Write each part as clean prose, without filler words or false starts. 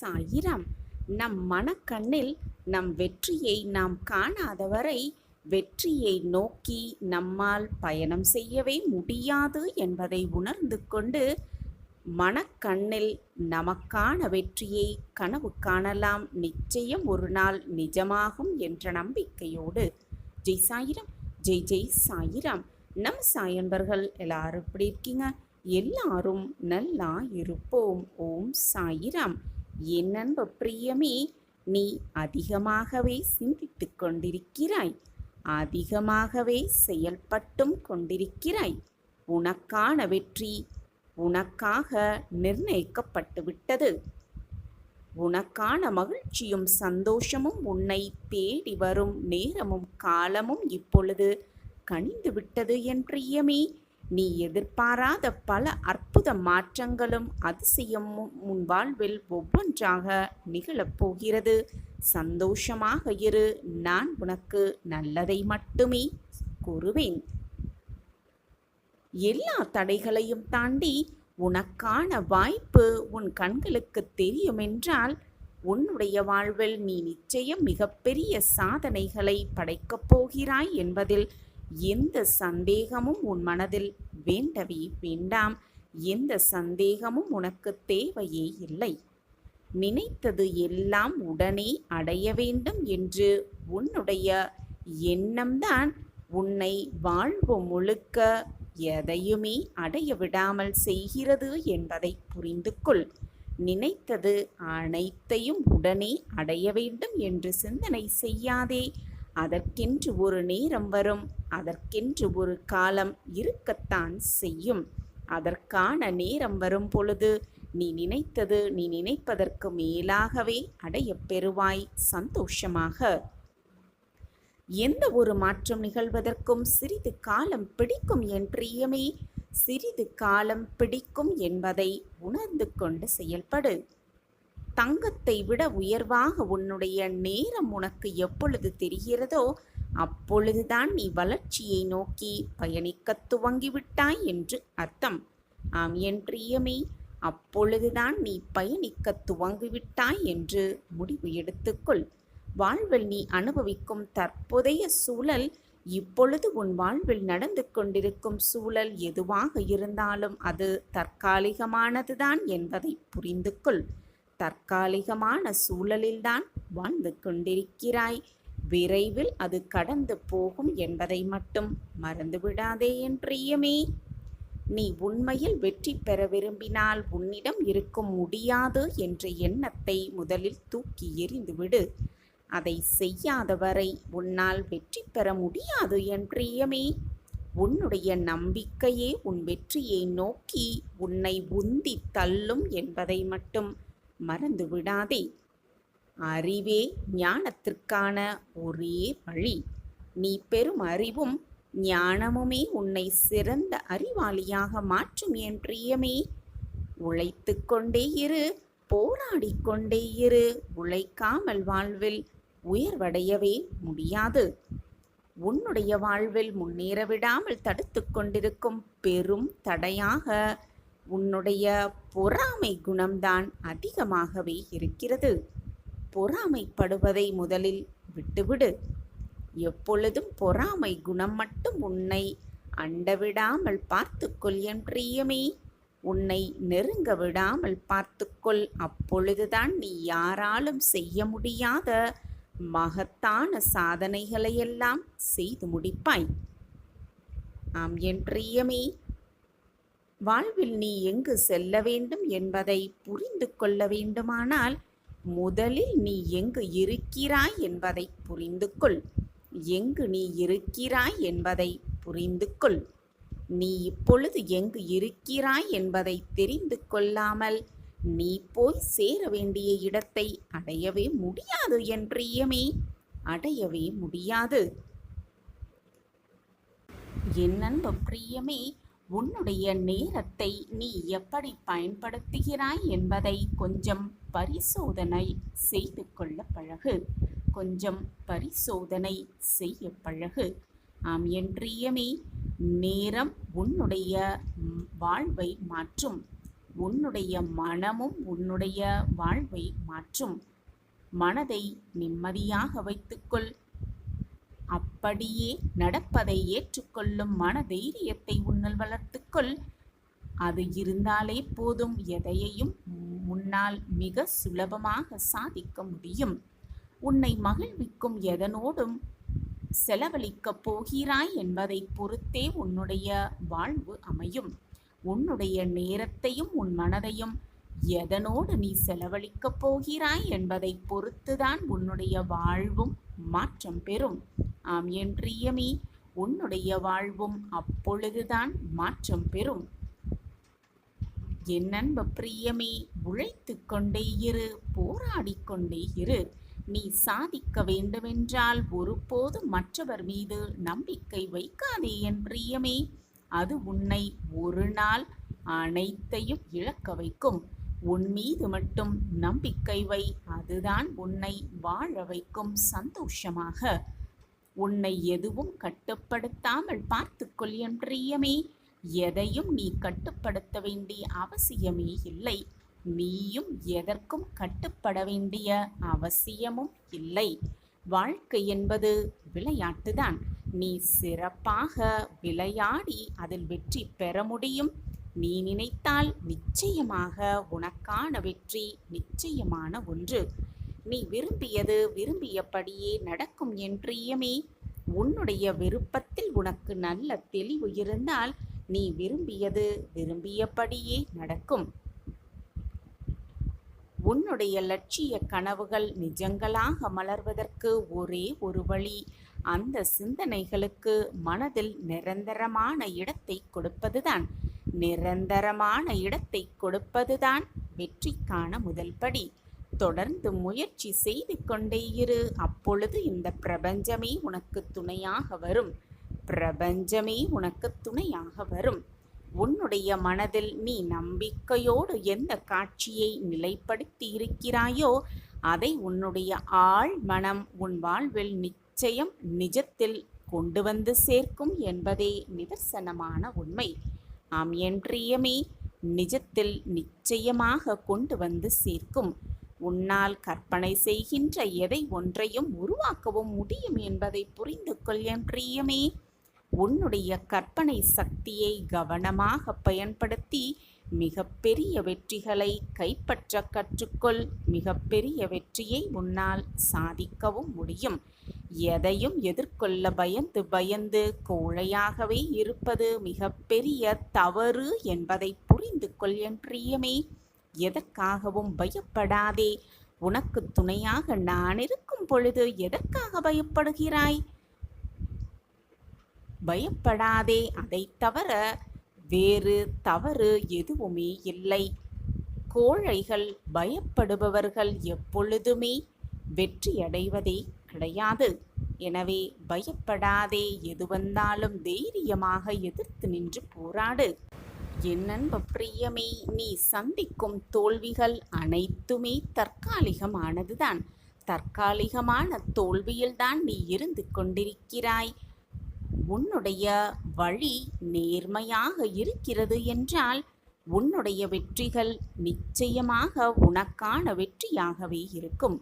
சாயிராம். நம் மனக்கண்ணில் நம் வெற்றியை நாம் காணாதவரை வெற்றியை நோக்கி நம்மால் பயணம் செய்யவே முடியாது என்பதை உணர்ந்து கொண்டு மனக்கண்ணில் நமக்கான வெற்றியை கனவு காணலாம். நிச்சயம் ஒரு நாள் நிஜமாகும் என்ற நம்பிக்கையோடு ஜெய் சாயிராம். ஜெய் ஜெய் சாயிராம். நம் சாயன்பர்கள் எல்லாரும் எப்படி இருக்கீங்க? எல்லாரும் நல்லா இருப்போம். ஓம் சாயிராம். என் அன்பு பிரியமே, நீ அதிகமாகவே சிந்தித்து கொண்டிருக்கிறாய், அதிகமாகவே செயல்பட்டும் கொண்டிருக்கிறாய். உனக்கான வெற்றி உனக்காக நிர்ணயிக்கப்பட்டு விட்டது. உனக்கான மகிழ்ச்சியும் சந்தோஷமும் உன்னை தேடி வரும் நேரமும் காலமும் இப்பொழுது கனிந்து விட்டது என் பிரியமே. நீ எதிர்பாராத பல அற்புத மாற்றங்களும் அதிசயமும் உன் வாழ்வில் ஒவ்வொன்றாக நிகழப்போகிறது. சந்தோஷமாக இரு. நான் உனக்கு நல்லதை மட்டுமே கூறுவேன். எல்லா தடைகளையும் தாண்டி உனக்கான வாய்ப்பு உன் கண்களுக்கு தெரியும் என்றால் உன்னுடைய வாழ்வில் நீ நிச்சயம் மிகப்பெரிய சாதனைகளை படைக்கப் போகிறாய் என்பதில் எந்த சந்தேகமும் உன் மனதில் வேண்டவே வேண்டாம். எந்த சந்தேகமும் உனக்கு தேவையே இல்லை. நினைத்தது எல்லாம் உடனே அடைய வேண்டும் என்று உன்னுடைய எண்ணம்தான் உன்னை வாழ்வு முழுக்க எதையுமே அடைய விடாமல் செய்கிறது என்பதை புரிந்து கொள். நினைத்தது அனைத்தையும் உடனே அடைய வேண்டும் என்று சிந்தனை செய்யாதே. அதற்கென்று ஒரு நேரம் வரும், அதற்கென்று ஒரு காலம் இருக்கத்தான் செய்யும். அதற்கான நேரம் வரும் பொழுது நீ நினைத்தது நீ நினைப்பதற்கு மேலாகவே அடையப் பெறுவாய் சந்தோஷமாக. எந்த ஒரு மாற்றம் நிகழ்வதற்கும் சிறிது காலம் பிடிக்கும் என் பிரியமே. சிறிது காலம் பிடிக்கும் என்பதை உணர்ந்து கொண்டு செயல்படு. தங்கத்தை விட உயர்வாக உன்னுடைய நேரம் உனக்கு எப்பொழுது தெரிகிறதோ அப்பொழுதுதான் நீ வளர்ச்சியை நோக்கி பயணிக்க துவங்கிவிட்டாய் என்று அர்த்தம். ஆம் என் பிரியமே, அப்பொழுதுதான் நீ பயணிக்க துவங்கிவிட்டாய் என்று முடிவு எடுத்துக்கொள். வாழ்வில் நீ அனுபவிக்கும் தற்போதைய சூழல், இப்பொழுது உன் வாழ்வில் நடந்து கொண்டிருக்கும் சூழல் எதுவாக இருந்தாலும் அது தற்காலிகமானதுதான் என்பதை புரிந்து கொள். தற்காலிகமான சூழலில்தான் வாழ்ந்து கொண்டிருக்கிறாய். விரைவில் அது கடந்து போகும் என்பதை மட்டும் மறந்துவிடாதே என் பிரியமே. நீ உண்மையில் வெற்றி பெற விரும்பினால் உன்னிடம் இருக்கும் முடியாது என்ற எண்ணத்தை முதலில் தூக்கி எறிந்துவிடு. அதை செய்யாதவரை உன்னால் வெற்றி பெற முடியாது என் பிரியமே. உன்னுடைய நம்பிக்கையே உன் வெற்றியை நோக்கி உன்னை உந்தி தள்ளும் என்பதை மட்டும் மறந்து விடாதே. அறிவே ஞானத்திற்கான ஒரே வழி. நீ பெறும் அறிவும் ஞானமுமே உன்னை சிறந்த அறிவாளியாக மாற்றும் என் பிரியமே. உழைத்து கொண்டே இரு, போராடிக்கொண்டே இரு. உழைக்காமல் வாழ்வில் உயர்வடையவே முடியாது. உன்னுடைய வாழ்வில் முன்னேற விடாமல் தடுத்து கொண்டிருக்கும் பெரும் தடையாக உன்னுடைய பொறாமை குணம்தான் அதிகமாகவே இருக்கிறது. பொறாமைப்படுவதை முதலில் விட்டுவிடு. எப்பொழுதும் பொறாமை குணம் மட்டும் உன்னை அண்டவிடாமல் பார்த்துக்கொள் என் பிரியமே. உன்னை நெருங்க விடாமல் பார்த்துக்கொள். அப்பொழுதுதான் நீ யாராலும் செய்ய முடியாத மகத்தான சாதனைகளையெல்லாம் செய்து முடிப்பாய். ஆம் என் பிரியமே, வாழ்வில் நீ எங்கு செல்ல வேண்டும் என்பதை புரிந்து கொள்ள வேண்டுமானால் முதலில் நீ எங்கு இருக்கிறாய் என்பதை புரிந்து கொள். எங்கு நீ இருக்கிறாய் என்பதை புரிந்து கொள். நீ இப்பொழுது எங்கு இருக்கிறாய் என்பதை தெரிந்து கொள்ளாமல் நீ போய் சேர வேண்டிய இடத்தை அடையவே முடியாது என் பிரியமே. அடையவே முடியாது. என் அன்பு பிரியமே, உன்னுடைய நேரத்தை நீ எப்படி பயன்படுத்துகிறாய் என்பதை கொஞ்சம் பரிசோதனை செய்து கொள்ள பழகு. கொஞ்சம் பரிசோதனை செய்ய பழகு. ஆம் என் பிரியமே, நேரம் உன்னுடைய வாழ்வை மாற்றும். உன்னுடைய மனமும் உன்னுடைய வாழ்வை மாற்றும். மனதை நிம்மதியாக வைத்துக்கொள். அப்படியே நடப்பதை ஏற்றுக்கொள்ளும் மன தைரியத்தை உன்னில் வளர்த்துக்கொள். அது இருந்தாலே போதும், எதையையும் முன்னால் மிக சுலபமாக சாதிக்க முடியும். உன்னை மகிழ்விக்கும் எதனோடும் செலவழிக்கப் போகிறாய் என்பதை பொறுத்தே உன்னுடைய வாழ்வு அமையும். உன்னுடைய நேரத்தையும் உன் மனதையும் எதனோடு நீ செலவழிக்கப் போகிறாய் என்பதை பொறுத்துதான் உன்னுடைய வாழ்வும் மாற்றம் பெறும். ஆம் என் பிரியமே, உன்னுடைய வாழ்வும் அப்பொழுதுதான் மாற்றம் பெறும். என் அன்பு பிரியமே, உழைத்து கொண்டே இரு, போராடிக் கொண்டே இரு. நீ சாதிக்க வேண்டுமென்றால் ஒருபோதும் மற்றவர் மீது நம்பிக்கை வைக்காதே என் பிரியமே. அது உன்னை ஒரு நாள் அனைத்தையும் இழக்க வைக்கும். உன் மீது மட்டும் நம்பிக்கை வை, அதுதான் உன்னை வாழ வைக்கும் சந்தோஷமாக. உன்னை எதுவும் கட்டுப்படுத்தாமல் பார்த்துக்கொள் என் பிரியமே. எதையும் நீ கட்டுப்படுத்த வேண்டிய அவசியமே இல்லை. நீயும் எதற்கும் கட்டுப்பட வேண்டிய அவசியமும் இல்லை. வாழ்க்கை என்பது விளையாட்டுதான். நீ சிறப்பாக விளையாடி அதில் வெற்றி பெற முடியும். நீ நினைத்தால் நிச்சயமாக உனக்கான வெற்றி நிச்சயமான ஒன்று. நீ விரும்பியது விரும்பியபடியே நடக்கும் என் பிரியமே. உன்னுடைய விருப்பத்தில் உனக்கு நல்ல தெளிவு இருந்தால் நீ விரும்பியது விரும்பியபடியே நடக்கும். உன்னுடைய லட்சிய கனவுகள் நிஜங்களாக மலர்வதற்கு ஒரே ஒரு வழி, அந்த சிந்தனைகளுக்கு மனதில் நிரந்தரமான இடத்தை கொடுப்பதுதான். நிரந்தரமான இடத்தை கொடுப்பதுதான் வெற்றிக்கான முதல் படி. தொடர்ந்து முயற்சி செய்து கொண்டே இரு. அப்பொழுது இந்த பிரபஞ்சமே உனக்கு துணையாக வரும். பிரபஞ்சமே உனக்கு துணையாக வரும். உன்னுடைய மனதில் நீ நம்பிக்கையோடு எந்த காட்சியை நிலைப்படுத்தி இருக்கிறாயோ அதை உன்னுடைய ஆழ் மனம் உன் வாழ்வில் நிச்சயம் நிஜத்தில் கொண்டு வந்து சேர்க்கும் என்பதே நிதர்சனமான உண்மை. ஆம் என் பிரியமே, நிஜத்தில் நிச்சயமாக கொண்டு வந்து சேர்க்கும். உன்னால் கற்பனை செய்கின்ற எதை ஒன்றையும் உருவாக்கவும் முடியும் என்பதை புரிந்து கொள் என் பிரியமே. உன்னுடைய கற்பனை சக்தியை கவனமாக பயன்படுத்தி மிகப்பெரிய வெற்றிகளை கைப்பற்ற கற்றுக்கொள். மிகப்பெரிய வெற்றியை உன்னால் சாதிக்கவும் முடியும். எதையும் எதிர்கொள்ள பயந்து பயந்து கோழையாகவே இருப்பது மிகப்பெரிய தவறு என்பதை புரிந்து கொள் என் பிரியமே. எதற்காகவும் பயப்படாதே. உனக்கு துணையாக நான் இருக்கும் பொழுது எதற்காக பயப்படுகிறாய்? பயப்படாதே. அதை தவிர வேறு தவறு எதுவுமே இல்லை. கோழைகள், பயப்படுபவர்கள் எப்பொழுதுமே வெற்றியடைவதே கிடையாது. எனவே பயப்படாதே. எது வந்தாலும் தைரியமாக எதிர்த்து நின்று போராடு. என் அன்பு பிரியமே, நீ சந்திக்கும் தோல்விகள் அனைத்துமே தற்காலிகமானதுதான். தற்காலிகமான தோல்வியில்தான் நீ இருந்து கொண்டிருக்கிறாய். உன்னுடைய வழி நேர்மையாக இருக்கிறது என்றால் உன்னுடைய வெற்றிகள் நிச்சயமாக உனக்கான வெற்றியாகவே இருக்கும்.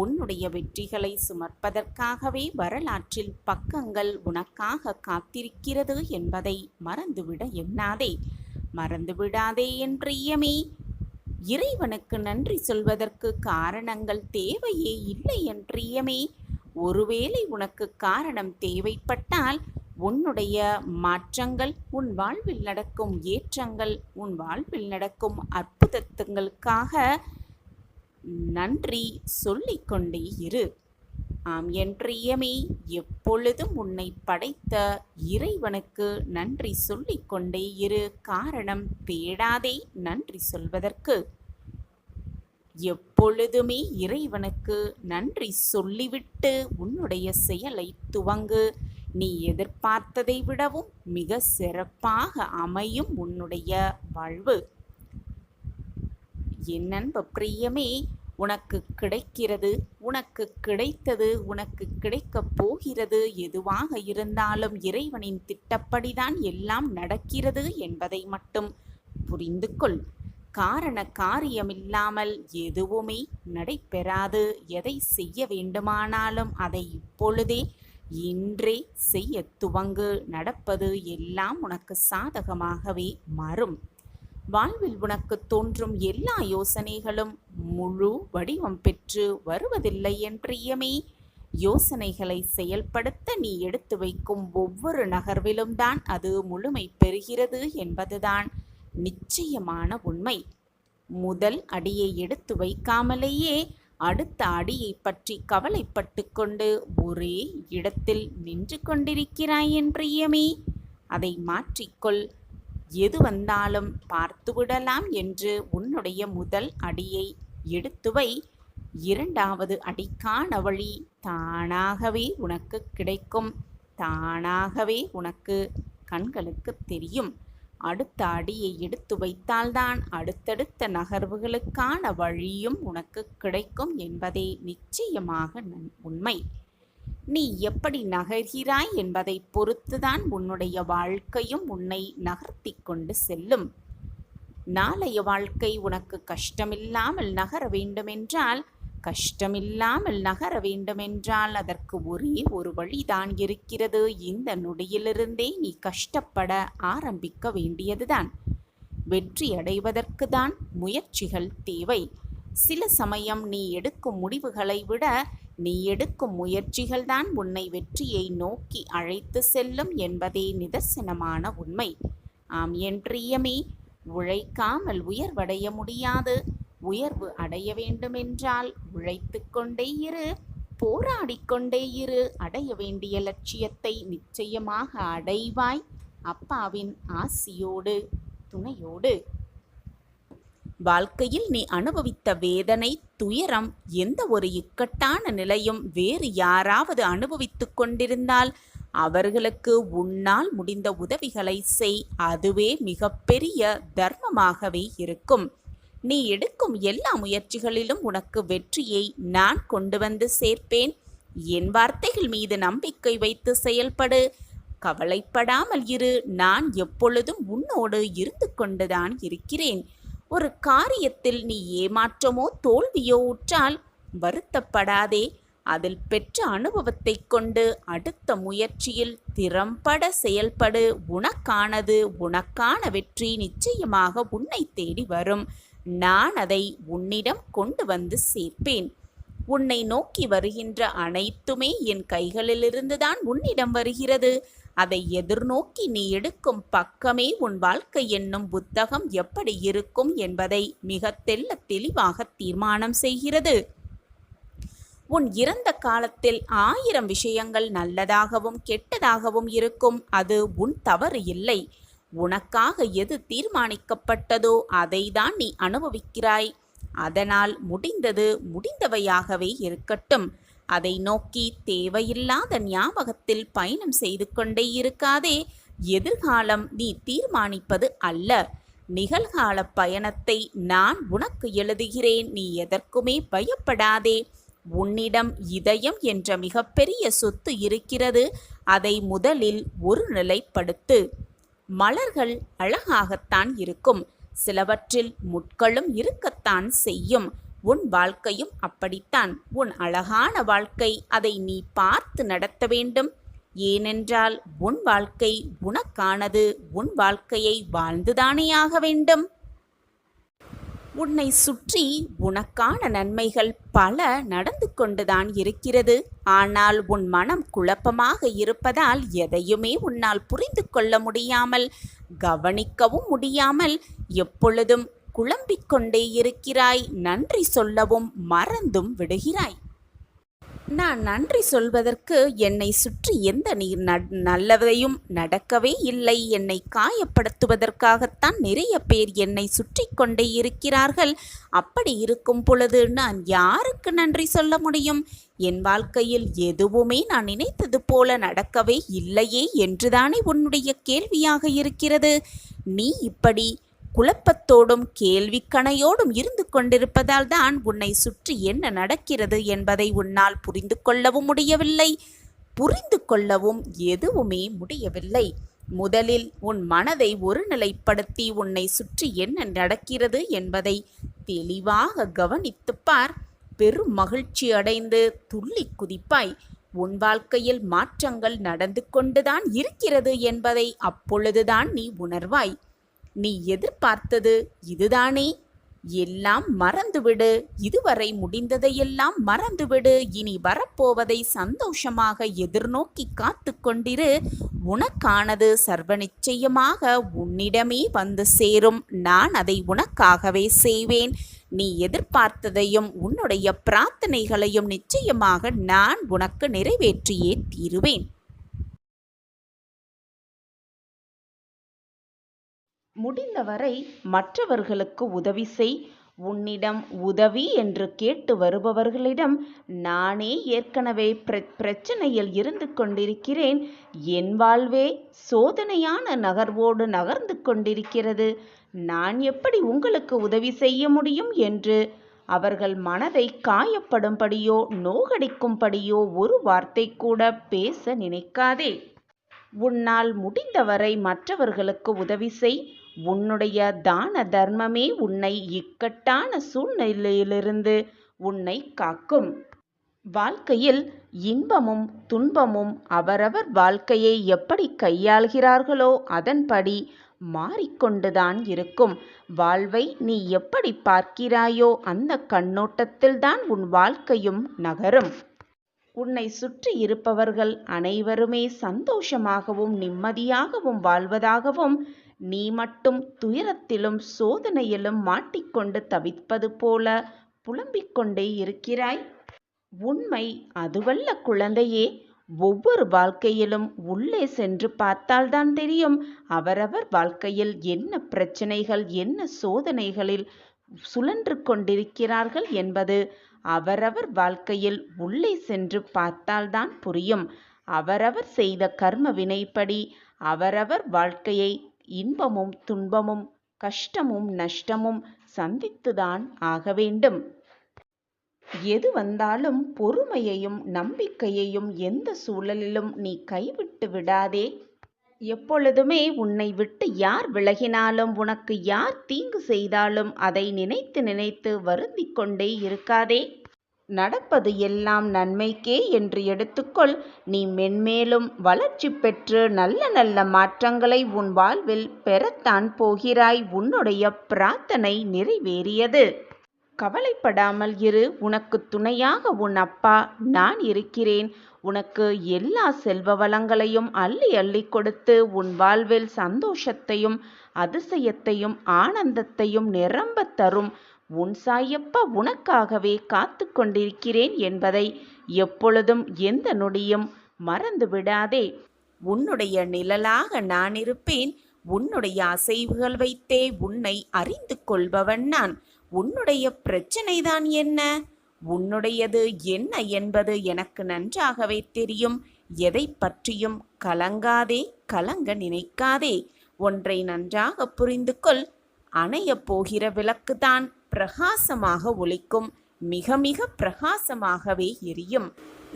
உன்னுடைய வெற்றிகளை சுமப்பதற்காகவே வரலாற்றில் பக்கங்கள் உனக்காக காத்திருக்கிறது என்பதை மறந்துவிட எண்ணாதே. மறந்துவிடாதே என் பிரியமே. இறைவனுக்கு நன்றி சொல்வதற்கு காரணங்கள் தேவையே இல்லை என் பிரியமே. ஒருவேளை உனக்கு காரணம் தேவைப்பட்டால் உன்னுடைய மாற்றங்கள், உன் வாழ்வில் நடக்கும் ஏற்றங்கள், உன் வாழ்வில் நடக்கும் அற்புதங்களுக்காக நன்றி சொல்லிக்கொண்டே இரு. ஆம் என் பிரியமே, எப்பொழுதும் உன்னை படைத்த இறைவனுக்கு நன்றி சொல்லிக்கொண்டே இரு. காரணம் தேடாதே நன்றி சொல்வதற்கு. எப்பொழுதுமே இறைவனுக்கு நன்றி சொல்லிவிட்டு உன்னுடைய செயலை துவங்கு. நீ எதிர்பார்த்ததை விடவும் மிக சிறப்பாக அமையும் உன்னுடைய வாழ்வு. என் அன்பு பிரியமே, உனக்கு கிடைக்கிறது, உனக்கு கிடைத்தது, உனக்கு கிடைக்கப் போகிறது எதுவாக இருந்தாலும் இறைவனின் திட்டப்படிதான் எல்லாம் நடக்கிறது என்பதை மட்டும் புரிந்து கொள். காரண காரியமில்லாமல் எதுவுமே நடைபெறாது. எதை செய்ய வேண்டுமானாலும் அதை இப்பொழுதே இன்றே செய்ய துவங்கு. நடப்பது எல்லாம் உனக்கு சாதகமாகவே மாறும். வாழ்வில் உனக்கு தோன்றும் எல்லா யோசனைகளும் முழு வடிவம் பெற்று வருவதில்லை என் பிரியமே. யோசனைகளை செயல்படுத்த நீ எடுத்து வைக்கும் ஒவ்வொரு நகர்விலும் தான் அது முழுமை பெறுகிறது என்பதுதான் நிச்சயமான உண்மை. முதல் அடியை எடுத்து வைக்காமலேயே அடுத்த அடியை பற்றி கவலைப்பட்டு கொண்டு ஒரே இடத்தில் நின்று கொண்டிருக்கிறாய் என் பிரியமே. அதை மாற்றிக்கொள். எது வந்தாலும் பார்த்துவிடலாம் என்று உன்னுடைய முதல் அடியை எடுத்து வை. இரண்டாவது அடிக்கான வழி தானாகவே உனக்கு கிடைக்கும். தானாகவே உனக்கு கண்களுக்கு தெரியும். அடுத்த அடியை எடுத்து வைத்தால்தான் அடுத்தடுத்த நகர்வுகளுக்கான வழியும் உனக்கு கிடைக்கும் என்பதே நிச்சயமாக உண்மை. நீ எப்படி நகர்கிறாய் என்பதை பொறுத்துதான் உன்னுடைய வாழ்க்கையும் உன்னை நகர்த்தி கொண்டு செல்லும். நாளைய வாழ்க்கை உனக்கு கஷ்டமில்லாமல் நகர வேண்டுமென்றால் அதற்கு ஒரே ஒரு வழிதான் இருக்கிறது. இந்த நொடியிலிருந்தே நீ கஷ்டப்பட ஆரம்பிக்க வேண்டியதுதான். வெற்றி அடைவதற்கு தான் முயற்சிகள் தேவை. சில சமயம் நீ எடுக்கும் முடிவுகளை விட நீ எடுக்கும் முயற்சிகள் தான் உன்னை வெற்றியை நோக்கி அழைத்து செல்லும் என்பதே நிதர்சனமான உண்மை. ஆம் என் பிரியமே, உழைக்காமல் உயர்வடைய முடியாது. உயர்வு அடைய வேண்டுமென்றால் உழைத்து கொண்டே இரு, போராடிக்கொண்டே இரு. அடைய வேண்டிய லட்சியத்தை நிச்சயமாக அடைவாய், அப்பாவின் ஆசியோடு, துணையோடு. வாழ்க்கையில் நீ அனுபவித்த வேதனை, துயரம், எந்த ஒரு இக்கட்டான நிலையும் வேறு யாராவது அனுபவித்து கொண்டிருந்தால் அவர்களுக்கு உன்னால் முடிந்த உதவிகளை செய். அதுவே மிகப்பெரிய தர்மமாகவே இருக்கும். நீ எடுக்கும் எல்லா முயற்சிகளிலும் உனக்கு வெற்றியை நான் கொண்டு வந்து சேர்ப்பேன். என் வார்த்தைகள் மீது நம்பிக்கை வைத்து செயல்படு. கவலைப்படாமல் இரு. நான் எப்பொழுதும் உன்னோடு இருந்து கொண்டுதான் இருக்கிறேன். ஒரு காரியத்தில் நீ ஏமாற்றமோ தோல்வியோ உற்றால் வருத்தப்படாதே. அதில் பெற்ற அனுபவத்தை கொண்டு அடுத்த முயற்சியில் திறம்பட செயல்படு. உனக்கான வெற்றி நிச்சயமாக உன்னை தேடி வரும். நான் அதை உன்னிடம் கொண்டு வந்து சேர்ப்பேன். உன்னை நோக்கி வருகின்ற அனைத்துமே என் கைகளிலிருந்துதான் உன்னிடம் வருகிறது. அதை எதிர்நோக்கி நீ எடுக்கும் பக்கமே உன் வாழ்க்கை என்னும் புத்தகம் எப்படி இருக்கும் என்பதை மிக தெளிவாக தீர்மானம் செய்கிறது. உன் இறந்த காலத்தில் 1000 விஷயங்கள் நல்லதாகவும் கெட்டதாகவும் இருக்கும். அது உன் தவறு இல்லை. உனக்காக எது தீர்மானிக்கப்பட்டதோ அதை தான் நீ அனுபவிக்கிறாய். அதனால் முடிந்தது முடிந்தவையாகவே இருக்கட்டும். அதை நோக்கி தேவையில்லாத ஞாபகத்தில் பயணம் செய்து கொண்டே இருக்காதே. எதிர்காலம் நீ தீர்மானிப்பது அல்ல. நிகழ்கால பயணத்தை நான் உனக்கு எழுதுகிறேன். நீ எதற்குமே பயப்படாதே. உன்னிடம் இதயம் என்ற மிகப்பெரிய சொத்து இருக்கிறது. அதை முதலில் ஒரு நிலைப்படுத்து. மலர்கள் அழகாகத்தான் இருக்கும். சிலவற்றில் முட்களும் இருக்கத்தான் செய்யும். உன் வாழ்க்கையும் அப்படித்தான். உன் அழகான வாழ்க்கை, அதை நீ பார்த்து நடத்த வேண்டும். ஏனென்றால் உன் வாழ்க்கை உனக்கானது. உன் வாழ்க்கையை வாழ்ந்துதானே ஆக வேண்டும். உன்னை சுற்றி உனக்கான நன்மைகள் பல நடந்து கொண்டுதான் இருக்கிறது. ஆனால் உன் மனம் குழப்பமாக இருப்பதால் எதையுமே உன்னால் புரிந்து கொள்ள முடியாமல், கவனிக்கவும் முடியாமல் எப்பொழுதும் குழம்பிக் கொண்டே இருக்கிறாய். நன்றி சொல்லவும் மறந்தும் விடுகிறாய். நான் நன்றி சொல்வதற்கு என்னை சுற்றி எந்த நல்லதையும் நடக்கவே இல்லை. என்னை காயப்படுத்துவதற்காகத்தான் நிறைய பேர் என்னை சுற்றி கொண்டே இருக்கிறார்கள். அப்படி இருக்கும் பொழுது நான் யாருக்கு நன்றி சொல்ல முடியும்? என் வாழ்க்கையில் எதுவுமே நான் நினைத்தது போல நடக்கவே இல்லையே என்றுதானே உன்னுடைய கேள்வியாக இருக்கிறது. நீ இப்படி குழப்பத்தோடும் கேள்விக்கணையோடும் இருந்து கொண்டிருப்பதால் தான் உன்னை சுற்றி என்ன நடக்கிறது என்பதை உன்னால் புரிந்து கொள்ளவும் முடியவில்லை. புரிந்து கொள்ளவும் எதுவுமே முடியவில்லை. முதலில் உன் மனதை ஒருநிலைப்படுத்தி உன்னை சுற்றி என்ன நடக்கிறது என்பதை தெளிவாக கவனித்துப் பார். பெரும் மகிழ்ச்சி அடைந்து துள்ளி குதிப்பாய். உன் வாழ்க்கையில் மாற்றங்கள் நடந்து கொண்டுதான் இருக்கிறது என்பதை அப்பொழுதுதான் நீ உணர்வாய். நீ எதிர்பார்த்தது இதுதானே? எல்லாம் மறந்துவிடு. இதுவரை முடிந்ததையெல்லாம் மறந்துவிடு. இனி வரப்போவதை சந்தோஷமாக எதிர்நோக்கி காத்து கொண்டிரு. உனக்கானது சர்வ நிச்சயமாக உன்னிடமே வந்து சேரும். நான் அதை உனக்காகவே செய்வேன். நீ எதிர்பார்த்ததையும் உன்னுடைய பிரார்த்தனைகளையும் நிச்சயமாக நான் உனக்கு நிறைவேற்றியே தீருவேன். முடிந்தவரை மற்றவர்களுக்கு உதவி செய். உன்னிடம் உதவி என்று கேட்டு வருபவர்களிடம் நானே ஏற்கனவே பிரச்சனையில் இருந்து கொண்டிருக்கிறேன். என் வாழ்வே சோதனையான நகர்வோடு நகர்ந்து கொண்டிருக்கிறது. நான் எப்படி உங்களுக்கு உதவி செய்ய முடியும் என்று அவர்கள் மனதை காயப்படும்படியோ நோகடிக்கும்படியோ ஒரு வார்த்தை கூட பேச நினைக்காதே. உன்னால் முடிந்தவரை மற்றவர்களுக்கு உதவி செய். உன்னுடைய தான தர்மமே உன்னை இக்கட்டான சூழ்நிலையிலிருந்து உன்னை காக்கும். வாழ்க்கையில் இன்பமும் துன்பமும் அவரவர் வாழ்க்கையை எப்படி கையாள்கிறார்களோ அதன்படி மாறிக்கொண்டுதான் இருக்கும். வாழ்வை நீ எப்படி பார்க்கிறாயோ அந்த கண்ணோட்டத்தில்தான் உன் வாழ்க்கையும் நகரும். உன்னை சுற்றி இருப்பவர்கள் அனைவருமே சந்தோஷமாகவும் நிம்மதியாகவும் வாழ்வதாகவும் நீ மட்டும் துயரத்திலும் சோதனையிலும் மாட்டிக்கொண்டு தவிப்பது போல புலம்பிக் கொண்டே இருக்கிறாய். உண்மை அதுவல்ல குழந்தையே. ஒவ்வொரு வாழ்க்கையிலும் உள்ளே சென்று பார்த்தால்தான் தெரியும் அவரவர் வாழ்க்கையில் என்ன பிரச்சனைகள் என்ன சோதனைகளில் சுழன்று கொண்டிருக்கிறார்கள் என்பது. அவரவர் வாழ்க்கையில் உள்ளே சென்று பார்த்தால்தான் புரியும். அவரவர் செய்த கர்ம வினைப்படி அவரவர் வாழ்க்கையை இன்பமும் துன்பமும் கஷ்டமும் நஷ்டமும் சந்தித்துதான் ஆக வேண்டும். எது வந்தாலும் பொறுமையையும் நம்பிக்கையையும் எந்த சூழலிலும் நீ கைவிட்டு விடாதே. எப்பொழுதுமே உன்னை விட்டு யார் விலகினாலும் உனக்கு யார் தீங்கு செய்தாலும் அதை நினைத்து நினைத்து வருந்திக் கொண்டே இருக்காதே. நடப்பது எல்லாம் நன்மைக்கே என்று எடுத்துக்கொள். நீ மென்மேலும் வளர்ச்சி பெற்று நல்ல நல்ல மாற்றங்களை உன் வாழ்வில் பெறத்தான் போகிறாய். உன்னுடைய பிரார்த்தனை நிறைவேறியது. கவலைப்படாமல் இரு. உனக்கு துணையாக உன் அப்பா நான் இருக்கிறேன். உனக்கு எல்லா செல்வ வளங்களையும் அள்ளி அள்ளி கொடுத்து உன் வாழ்வில் சந்தோஷத்தையும் அதிசயத்தையும் ஆனந்தத்தையும் நிரம்ப தரும் உன் சாயப்பா உனக்காகவே காத்து கொண்டிருக்கிறேன் என்பதை எப்பொழுதும் எந்த நொடியும் மறந்து விடாதே. உன்னுடைய நிழலாக நான் இருப்பேன். உன்னுடைய அசைவுகள் வைத்தே உன்னை அறிந்து கொள்பவன் நான். உன்னுடைய பிரச்சனைதான் என்ன? உன்னுடையது என்ன என்பது எனக்கு நன்றாகவே தெரியும். எதை பற்றியும் கலங்காதே, கலங்க நினைக்காதே. ஒன்றை நன்றாக புரிந்து கொள். அணையப் போகிற விளக்குதான் பிரகாசமாக ஒளிக்கும். மிக மிக பிரகாசமாகவே எரியும்.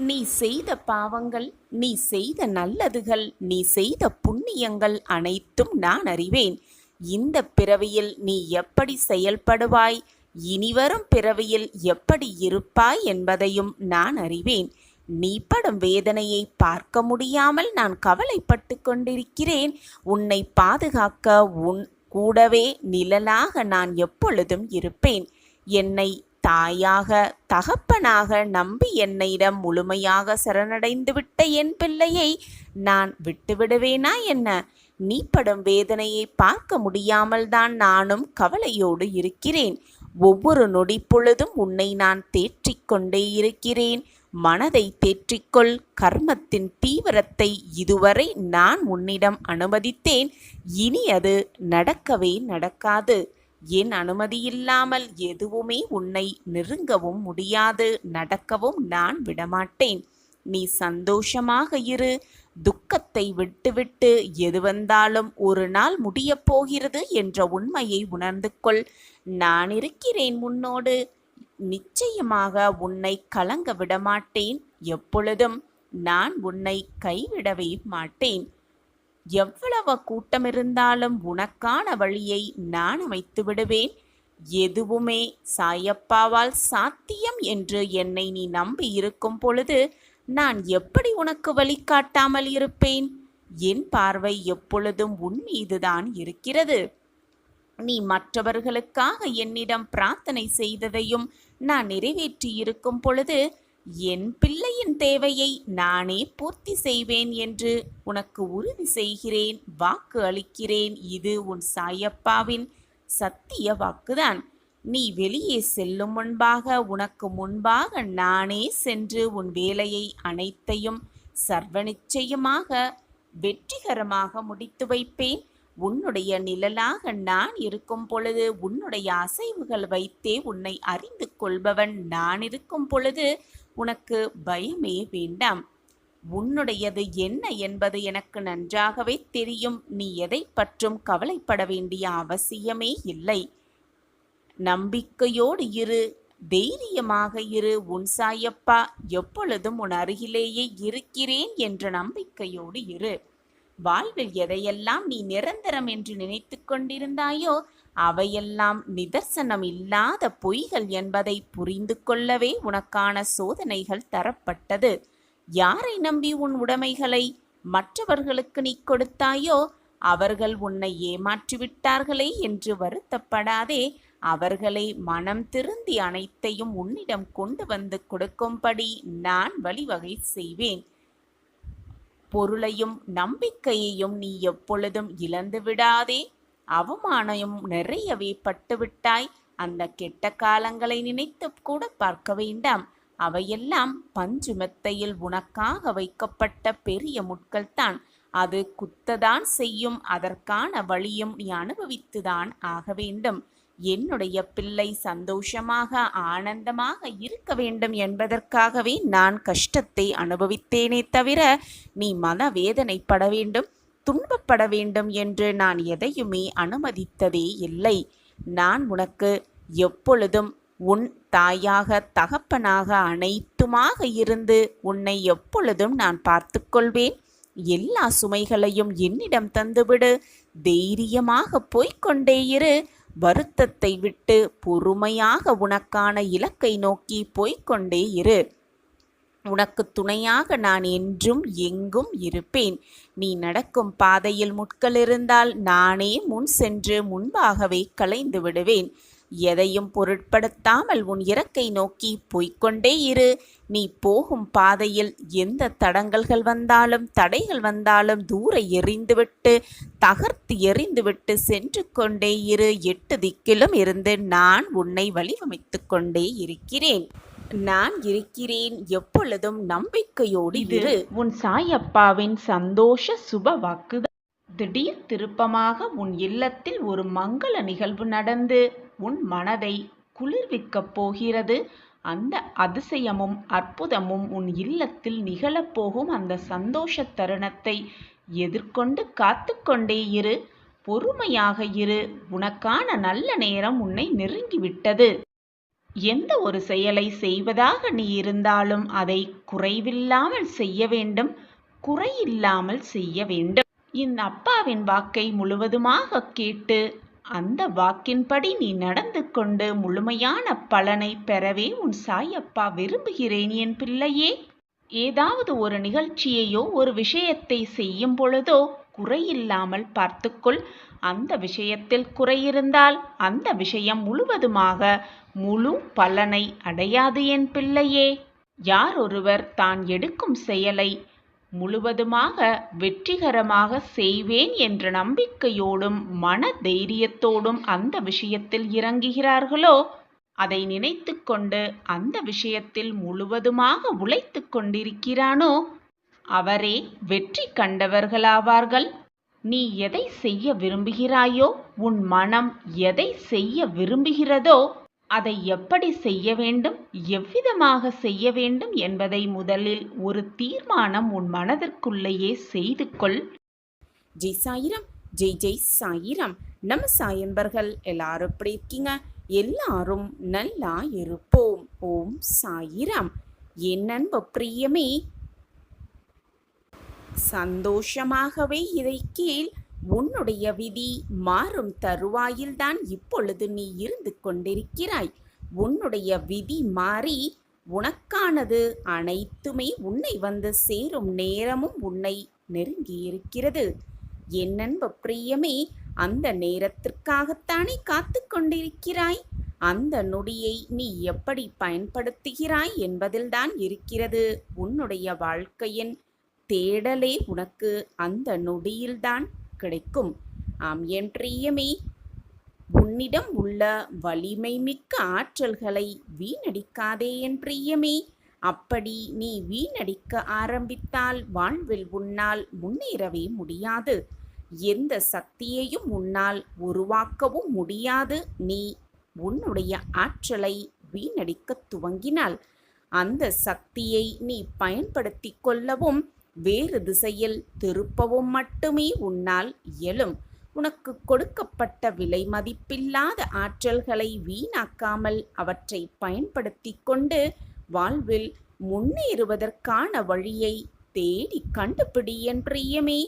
நீ செய்த பாவங்கள், நீ செய்த நல்லதுகள், நீ செய்த புண்ணியங்கள் அனைத்தும் நான் அறிவேன். இந்த பிறவியில் நீ எப்படி செயல்படுவாய், இனிவரும் பிறவியில் எப்படி இருப்பாய் என்பதையும் நான் அறிவேன். நீ படும் வேதனையை பார்க்க முடியாமல் நான் கவலைப்பட்டு கொண்டிருக்கிறேன். உன்னை பாதுகாக்க உன் கூடவே நிழலாக நான் எப்பொழுதும் இருப்பேன். என்னை தாயாக தகப்பனாக நம்பி என்னிடம் முழுமையாக சரணடைந்துவிட்ட என் பிள்ளையை நான் விட்டுவிடுவேனா என்ன? நீ படும் வேதனையை பார்க்க முடியாமல் தான் நானும் கவலையோடு இருக்கிறேன். ஒவ்வொரு நொடி பொழுதும் உன்னை நான் தேற்றிக் கொண்டே இருக்கிறேன். மனதை தேற்றிக்கொள். கர்மத்தின் தீவிரத்தை இதுவரை நான் உன்னிடம் அனுமதித்தேன். இனி அது நடக்கவே நடக்காது. என் அனுமதியில்லாமல் எதுவுமே உன்னை நெருங்கவும் முடியாது, நடக்கவும் நான் விடமாட்டேன். நீ சந்தோஷமாக இரு. துக்கத்தை விட்டுவிட்டு எது வந்தாலும் ஒரு நாள் முடியப் போகிறது என்ற உண்மையை உணர்ந்து கொள். நான் இருக்கிறேன் உன்னோடு. நிச்சயமாக உன்னை கலங்க விடமாட்டேன். எப்பொழுதும் நான் உன்னை கைவிடவே மாட்டேன். எவ்வளவு கூட்டமிருந்தாலும் உனக்கான வழியை நான் அமைத்து விடுவேன். எதுவுமே சாயப்பாவால் சாத்தியம் என்று என்னை நீ நம்பி இருக்கும் பொழுது நான் எப்படி உனக்கு வழிகாட்டாமல் இருப்பேன்? என் பார்வை எப்பொழுதும் உன் மீதுதான் இருக்கிறது. நீ மற்றவர்களுக்காக என்னிடம் பிரார்த்தனை செய்ததையும் நான் நிறைவேற்றியிருக்கும் பொழுது என் பிள்ளையின் தேவையை நானே பூர்த்தி செய்வேன் என்று உனக்கு உறுதி செய்கிறேன், வாக்கு அளிக்கிறேன். இது உன் சாயப்பாவின் சத்திய வாக்குதான். நீ வெளியே செல்லும் முன்பாக உனக்கு முன்பாக நானே சென்று உன் வேலையை அனைத்தையும் சர்வ நிச்சயமாக வெற்றிகரமாக முடித்து வைப்பேன். உன்னுடைய நிழலாக நான் இருக்கும் பொழுது உன்னுடைய அசைவுகள் வைத்தே உன்னை அறிந்து கொள்பவன் நான் இருக்கும் பொழுது உனக்கு பயமே வேண்டாம். உன்னுடையது என்ன என்பது எனக்கு நன்றாகவே தெரியும். நீ எதை பற்றும் கவலைப்பட வேண்டிய அவசியமே இல்லை. நம்பிக்கையோடு இரு, தைரியமாக இரு. உன் சாயப்பா எப்பொழுதும் உன் அருகிலேயே இருக்கிறேன் என்ற நம்பிக்கையோடு இரு. வாழ்வில் எதையெல்லாம் நீ நிரந்தரம் என்று நினைத்து கொண்டிருந்தாயோ அவையெல்லாம் நிதர்சனம் இல்லாத பொய்கள் என்பதை புரிந்து கொள்ளவே உனக்கான சோதனைகள் தரப்பட்டது. யாரை நம்பி உன் உடைமைகளை மற்றவர்களுக்கு நீ கொடுத்தாயோ அவர்கள் உன்னை ஏமாற்றிவிட்டார்களே என்று வருத்தப்படாதே. அவர்களை மனம் திருந்தி அனைத்தையும் உன்னிடம் கொண்டு வந்து கொடுக்கும்படி நான் வழிவகை செய்வேன். பொருளையும் நம்பிக்கையையும் நீ எப்பொழுதும் இழந்து விடாதே. அவமானம் நிறையவே பட்டுவிட்டாய். அந்த கெட்ட காலங்களை நினைத்து கூட பார்க்க வேண்டாம். அவையெல்லாம் பஞ்சு மெத்தையில் உனக்காக வைக்கப்பட்ட பெரிய முட்கள்தான். அது குத்ததான் செய்யும். அதற்கான வழியும் நீ அனுபவித்துதான் ஆக வேண்டும். என்னுடைய பிள்ளை சந்தோஷமாக ஆனந்தமாக இருக்க வேண்டும் என்பதற்காகவே நான் கஷ்டத்தை அனுபவித்தேனே தவிர நீ மனவேதனைப்பட வேண்டும், துன்பப்பட வேண்டும் என்று நான் எதையுமே அனுமதித்ததே இல்லை. நான் உனக்கு எப்பொழுதும் உன் தாயாக தகப்பனாக அனைத்துமாக இருந்து உன்னை எப்பொழுதும் நான் பார்த்து கொள்வேன். எல்லா சுமைகளையும் என்னிடம் தந்துவிடு. தைரியமாக போய்கொண்டே இரு. வருத்தத்தை விட்டு பொறுமையாக உனக்கான இலக்கை நோக்கி போய்கொண்டே இரு. உனக்கு துணையாக நான் என்றும் எங்கும் இருப்பேன். நீ நடக்கும் பாதையில் முட்கள் இருந்தால் நானே முன் சென்று முன்பாகவே களைந்து விடுவேன். எதையும் பொருட்படுத்தாமல் உன் இலக்கை நோக்கி போய்கொண்டே இரு. நீ போகும் பாதையில் எந்த தடங்கல்கள் வந்தாலும் தடைகள் வந்தாலும் தூர எறிந்துவிட்டு தகர்த்து எறிந்துவிட்டு சென்று கொண்டே இரு. 8 திக்கிலும் இருந்து நான் உன்னை வழிவமைத்து கொண்டே இருக்கிறேன். நான் இருக்கிறேன். எப்பொழுதும் நம்பிக்கையோடு இரு. உன் சாயப்பாவின் சந்தோஷ சுப வாக்குதான். திடீர் திருப்பமாக உன் இல்லத்தில் ஒரு மங்கள நிகழ்வு நடந்து உன் மனதை குளிர்விக்கப் போகிறது. அந்த அதிசயமும் அற்புதமும் உன் இல்லத்தில் நிகழப்போகும் அந்த சந்தோஷ தருணத்தை எதிர்கொண்டு காத்து கொண்டே இரு. பொறுமையாக இரு. உனக்கான நல்ல நேரம் உன்னை நெருங்கிவிட்டது. எந்த ஒரு செயலை செய்வதாக நீ இருந்தாலும் அதை குறைவில்லாமல் செய்ய வேண்டும், குறையில்லாமல் செய்ய வேண்டும். என் அப்பாவின் வாக்கை முழுவதுமாக கேட்டு அந்த வாக்கின்படி நீ நடந்து கொண்டு முழுமையான பலனை பெறவே உன் சாயப்பா விரும்புகிறேன் என் பிள்ளையே. ஏதாவது ஒரு நிகழ்ச்சியையோ ஒரு விஷயத்தை செய்யும் பொழுதோ குறையில்லாமல் பார்த்துக்கொள். அந்த விஷயத்தில் குறையிருந்தால் அந்த விஷயம் முழுவதுமாக முழு பலனை அடையாது என் பிள்ளையே. யார் ஒருவர் தான் எடுக்கும் செயலை முழுவதுமாக வெற்றிகரமாக செய்வேன் என்ற நம்பிக்கையோடும் மன தைரியத்தோடும் அந்த விஷயத்தில் இறங்குகிறார்களோ அதை நினைத்து கொண்டு அந்த விஷயத்தில் முழுவதுமாக உழைத்து கொண்டிருக்கிறானோ அவரே வெற்றி கண்டவர்களாவார்கள். நீ எதை செய்ய விரும்புகிறாயோ, உன் மனம் எதை செய்ய விரும்புகிறதோ அதை எப்படி செய்ய வேண்டும், எவ்விதமாக செய்ய வேண்டும் என்பதை முதலில் ஒரு தீர்மானம் உன் மனதிற்குள்ளேயே செய்து கொள். ஜெய் சாயிரம், ஜெய் ஜெய் சாயிரம். நம்ம சாயன்பர்கள் எல்லாரும் எப்படி இருக்கீங்க? எல்லாரும் நல்லா இருப்போம். ஓம் சாயிரம். என் அன்பு பிரியமே, சந்தோஷமாகவே இதை கீழ். உன்னுடைய விதி மாறும் தருவாயில்தான் இப்பொழுது நீ இருந்து கொண்டிருக்கிறாய். உன்னுடைய விதி மாறி உனக்கானது அனைத்துமே உன்னை வந்து சேரும் நேரமும் உன்னை நெருங்கியிருக்கிறது. என் அன்பு பிரியமே, அந்த நேரத்திற்காகத்தானே காத்து கொண்டிருக்கிறாய். அந்த நொடியை நீ எப்படி பயன்படுத்துகிறாய் என்பதில்தான் இருக்கிறது உன்னுடைய வாழ்க்கையின் தேடலே. உனக்கு அந்த நொடியில்தான் கிடைக்கும். ஆம் என் பிரியமே, உன்னிடம் உள்ள வலிமை மிக்க ஆற்றல்களை வீணடிக்காதே என் பிரியமே. அப்படி நீ வீணடிக்க ஆரம்பித்தால் வாழ்வில் உன்னால் முன்னேறவே முடியாது. எந்த சக்தியையும் உன்னால் உருவாக்கவும் முடியாது. நீ உன்னுடைய ஆற்றலை வீணடிக்க துவங்கினால் அந்த சக்தியை நீ பயன்படுத்தி கொள்ளவும் வேறு திசையில் திருப்பவும் மட்டுமே உன்னால் இயலும். உனக்கு கொடுக்கப்பட்ட விலை மதிப்பில்லாத ஆற்றல்களை வீணாக்காமல் அவற்றை பயன்படுத்தி கொண்டு வாழ்வில் முன்னேறுவதற்கான வழியை தேடி கண்டுபிடி என் பிரியமே.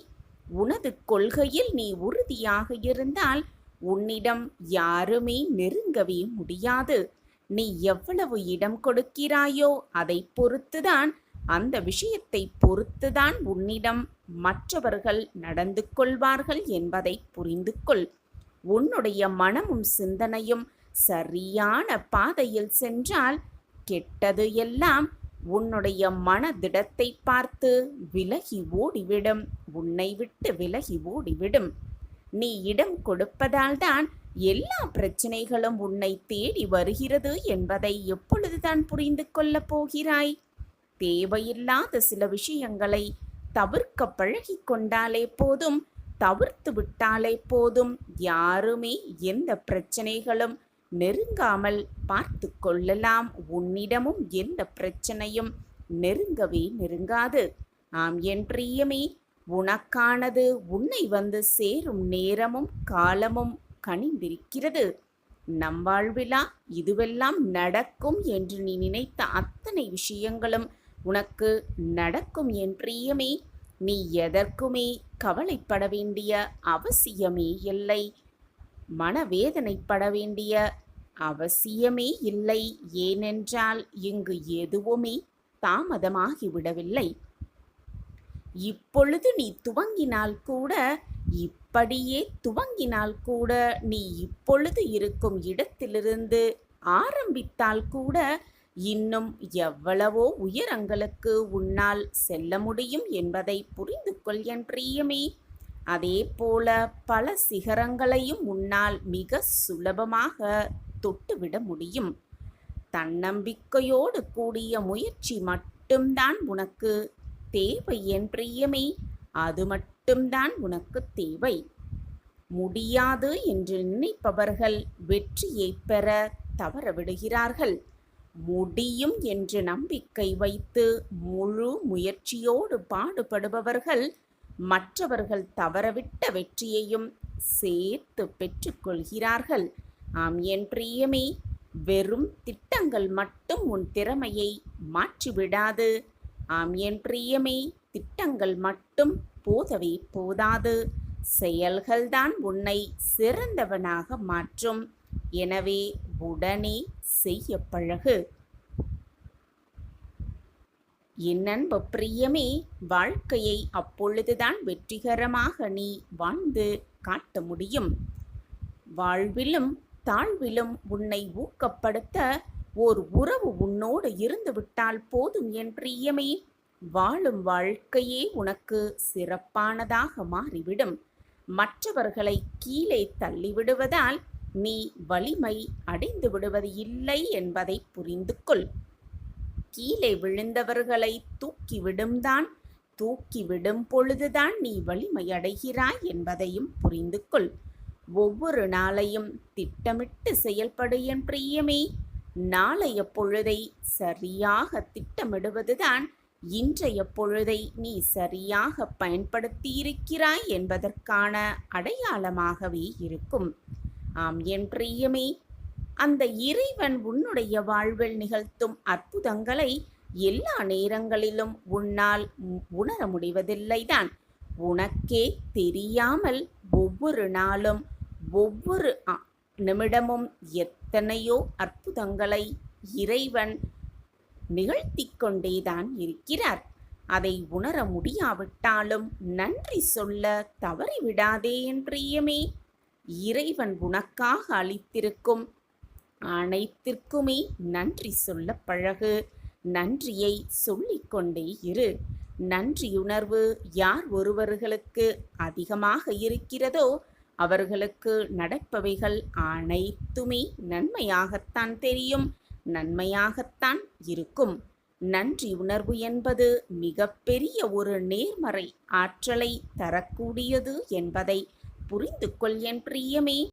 உனது கொள்கையில் நீ உறுதியாக இருந்தால் உன்னிடம் யாருமே நெருங்கவே முடியாது. நீ எவ்வளவு இடம் கொடுக்கிறாயோ அதை பொறுத்துதான், அந்த விஷயத்தை பொறுத்துதான் உன்னிடம் மற்றவர்கள் நடந்து கொள்வார்கள் என்பதை புரிந்து கொள். உன்னுடைய மனமும் சிந்தனையும் சரியான பாதையில் சென்றால் கெட்டது எல்லாம் உன்னுடைய மனதிடத்தை பார்த்து விலகி ஓடிவிடும். உன்னை விட்டு விலகி ஓடிவிடும். நீ இடம் கொடுப்பதால்தான் எல்லா பிரச்சனைகளும் உன்னை தேடி வருகிறது என்பதை எப்பொழுதுதான் புரிந்து கொள்ளப் போகிறாய்? தேவையில்லாத சில விஷயங்களை தவிர்க்க பழகி கொண்டாலே போதும், தவிர்த்து விட்டாலே போதும். யாருமே எந்த பிரச்சனைகளும் நெருங்காமல் பார்த்து கொள்ளலாம். உன்னிடமும் எந்த பிரச்சனையும் நெருங்கவே நெருங்காது. ஆம் என் பிரியமே, உனக்கானது உன்னை வந்து சேரும் நேரமும் காலமும் கனிந்திருக்கிறது. நம் வாழ்விலா இதுவெல்லாம் நடக்கும் என்று நீ நினைத்த அத்தனை விஷயங்களும் உனக்கு நடக்கும் என் பிரியமே. நீ எதற்குமே கவலைப்பட வேண்டிய அவசியமே இல்லை. மனவேதனைப்பட வேண்டிய அவசியமே இல்லை. ஏனென்றால் இங்கு எதுவுமே தாமதமாகிவிடவில்லை. இப்பொழுது நீ துவங்கினால் கூட, இப்படியே துவங்கினால் கூட, நீ இப்பொழுது இருக்கும் இடத்திலிருந்து ஆரம்பித்தால் கூட இன்னும் எவ்வளவோ உயரங்களுக்கு உன்னால் செல்ல முடியும் என்பதை புரிந்து கொள் என் பிரியமே. அதே போல பல சிகரங்களையும் உன்னால் மிக சுலபமாக தொட்டுவிட முடியும். தன்னம்பிக்கையோடு கூடிய முயற்சி மட்டும்தான் உனக்கு தேவை என் பிரியமே. அது மட்டும்தான் உனக்கு தேவை. முடியாது என்று நினைப்பவர்கள் வெற்றியை பெற தவறவிடுகிறார்கள். முடியும் என்று நம்பிக்கை வைத்து முழு முயற்சியோடு பாடுபடுபவர்கள் மற்றவர்கள் தவறவிட்ட வெற்றியையும் சேர்த்து பெற்றுக்கொள்கிறார்கள். ஆம் என் பிரியமே, வெறும் திட்டங்கள் மட்டும் உன் திறமையை மாற்றிவிடாது. ஆம் என் பிரியமே, திட்டங்கள் மட்டும் போதவே போதாது. செயல்கள்தான் உன்னை சிறந்தவனாக மாற்றும். எனவே உடனே செய்ய பழகு. என் அன்பு பிரியமே, வாழ்க்கையை அப்பொழுதுதான் வெற்றிகரமாக நீ வாழ்ந்து காட்ட முடியும். வாழ்விலும் தாழ்விலும் உன்னை ஊக்கப்படுத்த ஓர் உறவு உன்னோடு இருந்துவிட்டால் போதும் என் பிரியமே. வாழும் வாழ்க்கையே உனக்கு சிறப்பானதாக மாறிவிடும். மற்றவர்களை கீழே தள்ளிவிடுவதால் நீ வலிமை அடைந்து விடுவது இல்லை என்பதை புரிந்து கொள். கீழே விழுந்தவர்களை தூக்கிவிடும் பொழுதுதான் நீ வலிமை அடைகிறாய் என்பதையும் புரிந்து கொள். ஒவ்வொரு நாளையும் திட்டமிட்டு செயல்படு என் பிரியமே. நாளைய பொழுதை சரியாக திட்டமிடுவதுதான் இன்றைய பொழுதை நீ சரியாக பயன்படுத்தியிருக்கிறாய் என்பதற்கான அடையாளமாகவே இருக்கும். ஆம் என் பிரியமே, அந்த இறைவன் உன்னுடைய வாழ்வில் நிகழ்த்தும் அற்புதங்களை எல்லா நேரங்களிலும் உன்னால் உணர முடிவதில்லைதான். உனக்கே தெரியாமல் ஒவ்வொரு நாளும் ஒவ்வொரு நிமிடமும் எத்தனையோ அற்புதங்களை இறைவன் நிகழ்த்திக் கொண்டேதான் இருக்கிறார். அதை உணர முடியாவிட்டாலும் நன்றி சொல்ல தவறிவிடாதே என் பிரியமே. இறைவன் உனக்காக அளித்திருக்கும் அனைத்திற்குமே நன்றி சொல்ல பழகு. நன்றியை சொல்லிக்கொண்டே இரு. நன்றியுணர்வு யார் ஒருவர்களுக்கு அதிகமாக இருக்கிறதோ அவர்களுக்கு நடப்பவைகள் அனைத்துமே நன்மையாகத்தான் தெரியும், நன்மையாகத்தான் இருக்கும். நன்றி உணர்வு என்பது மிகப்பெரிய ஒரு நேர்மறை ஆற்றலை தரக்கூடியது என்பதை புரிந்து கொள் என் பிரியமே.